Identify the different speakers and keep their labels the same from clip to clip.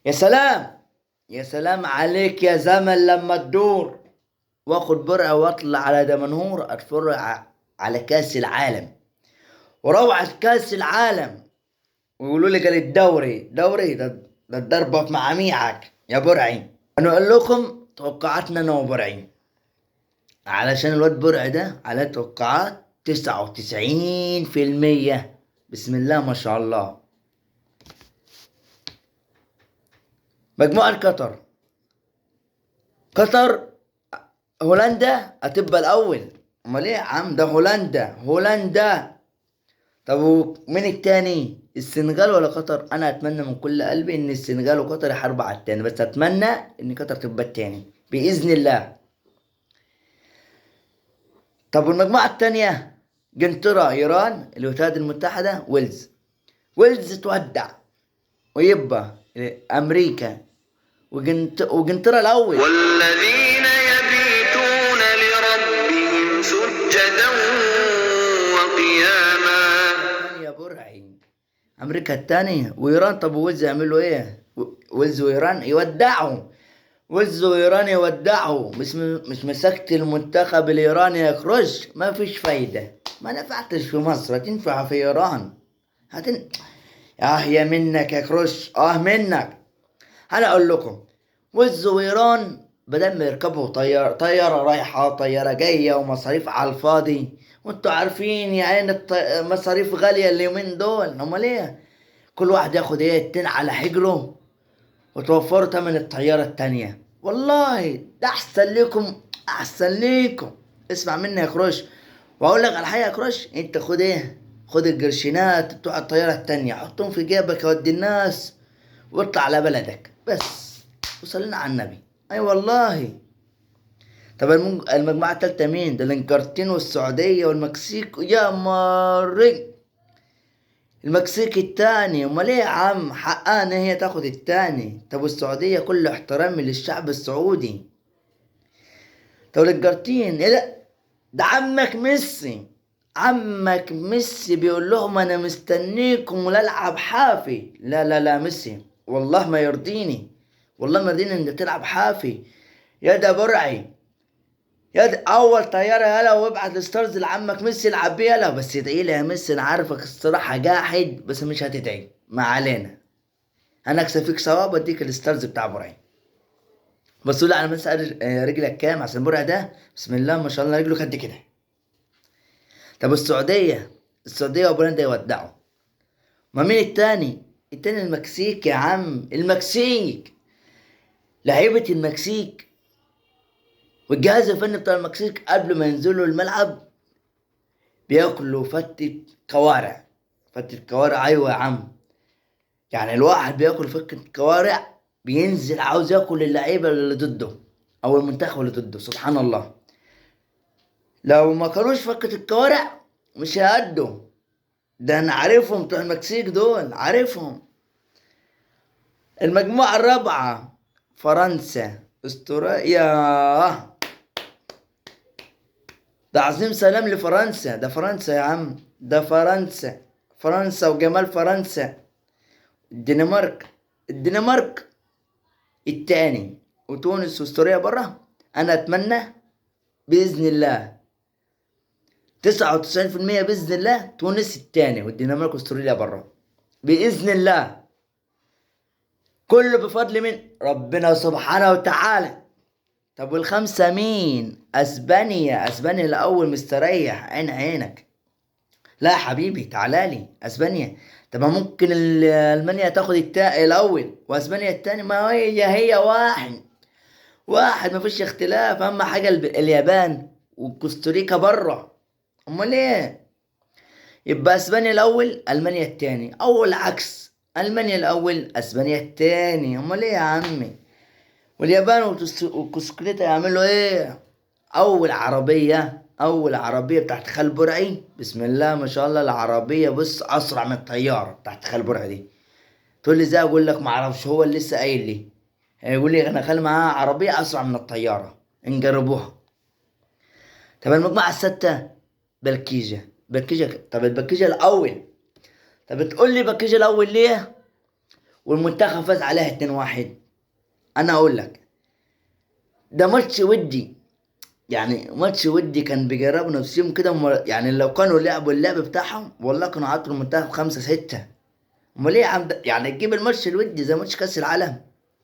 Speaker 1: يا سلام، يا سلام عليك يا زمن لما تدور واخد برقة واطلع على دمنهور اتفرج على كاس العالم وروعة كاس العالم، ويقولوا لي قال الدوري ده الضربة في معاميعك يا برعي. انا اقول لكم توقعاتنا انا وبرعي، علشان الواد برعي ده على توقعات 99%. بسم الله ما شاء الله. مجموعة قطر هولندا هتبقى الاول. امال ايه يا عم؟ ده هولندا. طب ومين التاني؟ السنغال ولا قطر؟ انا اتمنى من كل قلبي ان السنغال وقطر يحاربوا على التاني، بس اتمنى ان قطر تبقى التاني باذن الله. طب والمجموعه التانية؟ انجلترا، ايران، الولايات المتحده، ويلز تودع ويبقى امريكا وانجلترا الاول.
Speaker 2: والذين يبيتون لربهم سجدا وقياما.
Speaker 1: الثانية يا برعي امريكا الثانية وايران. طب ويلز يعملوا ايه؟ ويلز وايران يودعوا. ويلز وايران يودعوا. مش مسكت المنتخب الايراني يا كروش، ما فيش فايدة، ما نفعتش في مصر، هتنفع في ايران. يا منك يا كروش، منك. انا اقول لكم ويلز وايران بدل ما يركبوا طيارة رايحة طيارة جاية ومصاريف على الفاضي، وانتوا عارفين يا عين مصاريف غالية اليومين دول. امال ايه؟ كل واحد ياخد ايه التين على حجره وتوفروا تمن الطيارة التانية. والله ده احسن ليكم. اسمع مني يا كروش، واقول لك على حاجة يا كروش، انت خد ايه، خد القرشينات بتوع الطيارة التانية حطهم في جيبك يا ود الناس واطلع على بلدك بس، وصلنا على النبي. اي والله. طب المجموعة التالتة مين؟ ده الارجنتين والسعودية والمكسيك يا ماري. المكسيك التاني، امال ايه يا عم؟ حقها ان هي تاخد التاني. طب والسعودية كل احترامي للشعب السعودي. طب الارجنتين ايه ده عمك ميسي بيقول لهم انا مستنيكم ولا العب حافي. لا لا لا ميسي والله ما يرضيني، والله ما يرضيني ان تلعب حافي. يا ده برعي، يا ده اول طياره يلا، وابعت الستارز لعمك ميسي يلعب بيها. يلا بس ادعي لي يا ميسي، انا عارفك الصراحه جاحد بس مش هتدعي، ما علينا. انا اكسب فيك ثواب واديك الستارز بتاع برعي. بس لا انا مسأل رجلك كام؟ عشان برعي ده بسم الله ما شاء الله رجله قد كده. طب السعوديه وبولندا يودعوا. ما مين التاني؟ التاني المكسيك يا عم، المكسيك. لعيبه المكسيك والجهاز الفني بتاع المكسيك قبل ما ينزلوا الملعب بياكلوا فتة كوارع. ايوه يا عم، يعني الواحد بياكل فتة كوارع بينزل عاوز ياكل اللعيبة اللي ضده او المنتخب اللي ضده. سبحان الله، لو ما كانوش فكة الكوارع مش هيأدوا. ده انا عارفهم بتوع المكسيك دول، عارفهم. المجموعة الرابعة فرنسا، استراليا. ده عظيم سلام لفرنسا، ده فرنسا يا عم، ده فرنسا وجمال فرنسا. الدنمارك التاني، وتونس واستوريا برا. انا اتمنى باذن الله 99% باذن الله تونس التاني والدنمارك واستوريا برا باذن الله. كله بفضل من ربنا سبحانه وتعالى. طب والخمسة مين؟ اسبانيا الاول مستريح، عينك. لا يا حبيبي تعالالي اسبانيا. طب ما ممكن المانيا تاخد الاول واسبانيا التاني، ما هي واحد ما فيش اختلاف. اهم حاجه اليابان وكوستاريكا بره. امال ايه؟ يبقى اسبانيا الاول المانيا التاني، او العكس، المانيا الاول اسبانيا التاني. امال ايه يا عمي؟ واليابان وكوستاريكا يعملوا ايه؟ اول عربيه بتاعت خال برعي. بسم الله ما شاء الله العربيه بص اسرع من الطياره بتاعت خال برعي دي. تقول لي ازاي؟ اقول لك ما اعرفش، هو اللي لسه قايل لي. يقول لي انا خالي معاه عربيه اسرع من الطياره، نجربوها. طب المجموعه السادسه بلكيجا. طب البلكيجا الاول. طب تقول لي بلكيجا الاول ليه والمنتخب فاز عليها 2-1. انا اقول لك ده ماتش ودي، يعني ماتش ودي كان بيجربوا نفسهم كده يعني لو كانوا لعبوا اللعب بتاعهم والله كانوا عطوا المنتخب 5-6. امال ايه يا عم يعني تجيب الماتش الودي زي ماتش كاس العالم؟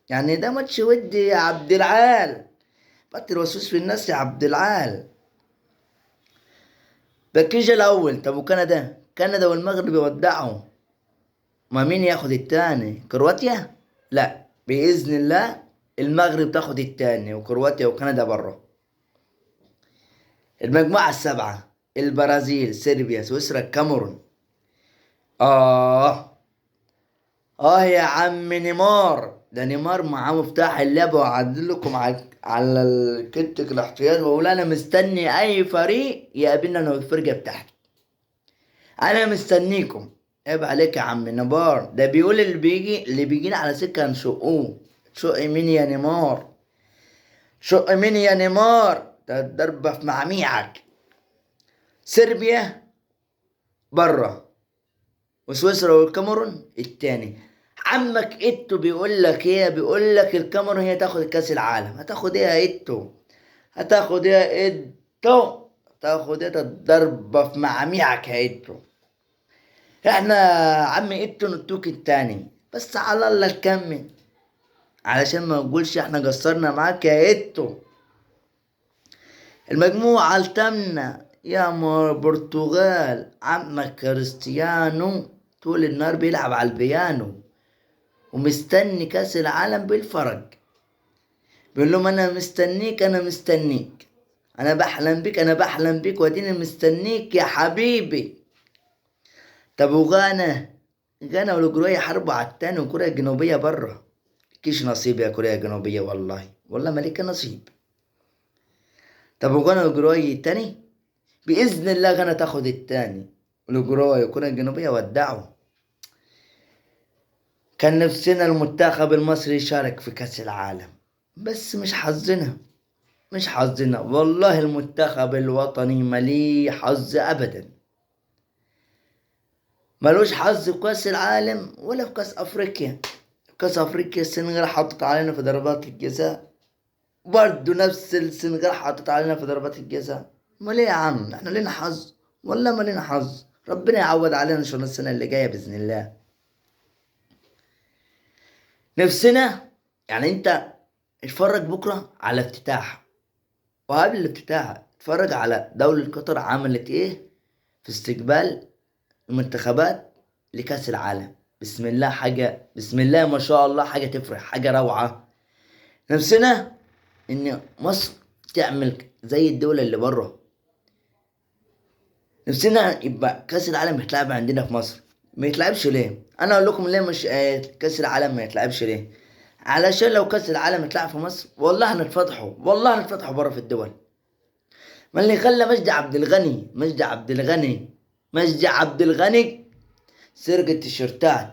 Speaker 1: يعني ده ماتش ودي يا عبد العال، بطل وسوس في الناس يا عبد العال. باكيجا الاول. طب وكندا؟ كندا والمغرب يودعوا، ما مين ياخد التاني؟ كرواتيا؟ لا باذن الله المغرب تاخد التاني وكرواتيا وكندا بره. المجموعه السبعه: البرازيل، صربيا، سويسرا، الكاميرون. اه يا عم نيمار، ده نيمار معاه مفتاح اللعبة وعدل لكم على الكتك الاحتياط، واقول انا مستني اي فريق يقابلنا انا والفرقة بتاعتي، انا مستنيكم. عيب عليك يا عم نيمار، ده بيقول اللي بيجينا على سكة هنشقوه. شق مين يا نيمار؟ شق مين يا نيمار؟ ده الضربة في معميعك. صربيا بره، وسويسرا والكاميرون التاني. عمك ايتو بيقول لك ايه؟ بيقول لك الكاميرون هي تاخد كاس العالم. هتاخد ايه يا ايتو؟ هتاخد ايه يا ايتو؟ هتاخد ايه؟ الضربة في معاميعك يا ايتو. احنا عم ايتو نتوك التاني، بس على الله نكمل علشان ما نقولش احنا قصرنا معاك يا ايتو. المجموعة الثامنة يا برتغال، عمك كريستيانو طول النهار بيلعب على البيانو ومستني كاس العالم بالفرج. بيقول لهم انا مستنيك، انا مستنيك، انا بحلم بيك، انا بحلم بيك، واديني مستنيك يا حبيبي. طب وغانا؟ غانا والاوروجواي حربوا على التاني، وكوريا الجنوبية بره. كيش نصيب يا كوريا الجنوبية، والله مالك نصيب. طب وغانا والاوروجواي التاني؟ بإذن الله غانا تاخد التاني، والاوروجواي وكوريا الجنوبية ودعوا. كان نفسنا المنتخب المصري يشارك في كأس العالم، بس مش حظنا، مش حظنا والله. المنتخب الوطني مليه حظ ابدا، ملوش حظ في كاس العالم ولا في كاس افريقيا. في كاس افريقيا السنغال حطت علينا في ضربات الجزاء، برضه نفس السنغال حطت علينا في ضربات الجزاء. امال ايه يا عم؟ احنا لينا حظ؟ والله ما لينا حظ. ربنا يعوض علينا ان شاء الله السنه اللي جايه باذن الله. نفسنا يعني انت اتفرج بكره على افتتاح، وقبل الافتتاح اتفرج على دولة قطر عملت ايه في استقبال المنتخبات لكأس العالم. بسم الله، حاجة بسم الله ما شاء الله، حاجة تفرح، حاجة روعة. نفسنا ان مصر تعمل زي الدول اللي بره. نفسنا يبقى كأس العالم يتلعب عندنا في مصر. ما يتلعبش ليه؟ انا اقول لكم ليه مش كأس العالم ما يتلعبش ليه. علشان لو كأس العالم يتلعب في مصر والله هنتفضحوا، والله هنتفضحوا بره في الدول. ما اللي خلى مجدي عبد الغني سرق التيشيرتات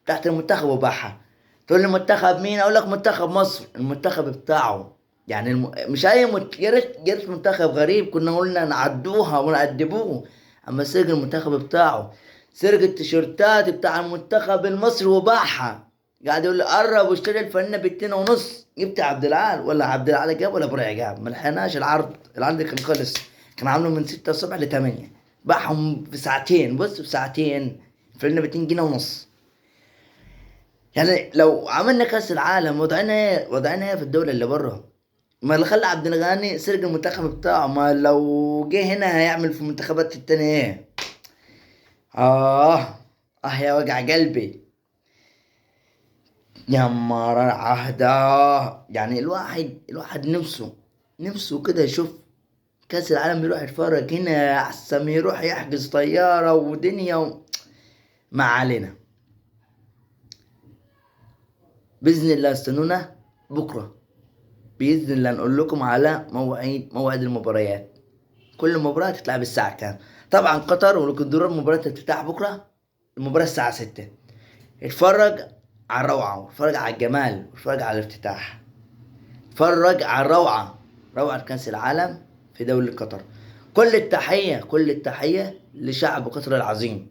Speaker 1: تحت المنتخب وباعها. تقول لي منتخب مين؟ اقول لك منتخب مصر، المنتخب بتاعه. يعني مش اي يا ريت منتخب غريب كنا قلنا نعدوها ونأدبوه. اما سرق المنتخب بتاعه، سرق التيشيرتات بتاع المنتخب المصري وباعها. قاعد يقول لي قرب واشتري الفنانة ب2.5. جبت عبد العال ولا عبد العال جاب ولا برع جاب؟ ما لحقناش العرض كان خلص، كان عامله من 6 الصبح ل8. باعهم في ساعتين، بص في ساعتين الفنانة ب2.5 جنيه. يعني لو عملنا كاس العالم وضعنا ايه في الدولة اللي بره؟ ما اللي خلى عبد الغني سرق المنتخب بتاعه، ما لو جه هنا هيعمل في المنتخبات التانية ايه؟ يا وجع قلبي يا مرة عهدا. يعني الواحد نفسه كده يشوف كأس العالم، يروح يتفرج هنا أحسن ما يروح يحجز طيارة ودنيا ما علينا. بإذن الله استنونا بكرة، بإذن الله نقول لكم على موعد المباريات. كل مباراة تتلعب الساعة كام. طبعا قطر والكندور مباراة الافتتاح بكرة، المباراة الساعة 6. اتفرج على الروعة، واتفرج على الجمال، واتفرج على الافتتاح، اتفرج على روعة كأس العالم في دولة قطر. كل التحية لشعب قطر العظيم،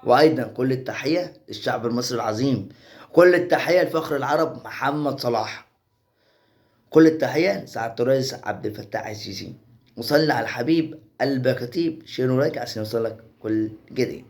Speaker 1: وأيضا كل التحية للشعب المصري العظيم، كل التحية لفخر العرب محمد صلاح. كل التحية لسعادة الرئيس عبد الفتاح السيسي. وصلي على الحبيب قلبك كتيب شير ولايك عشان يوصلك كل جديد.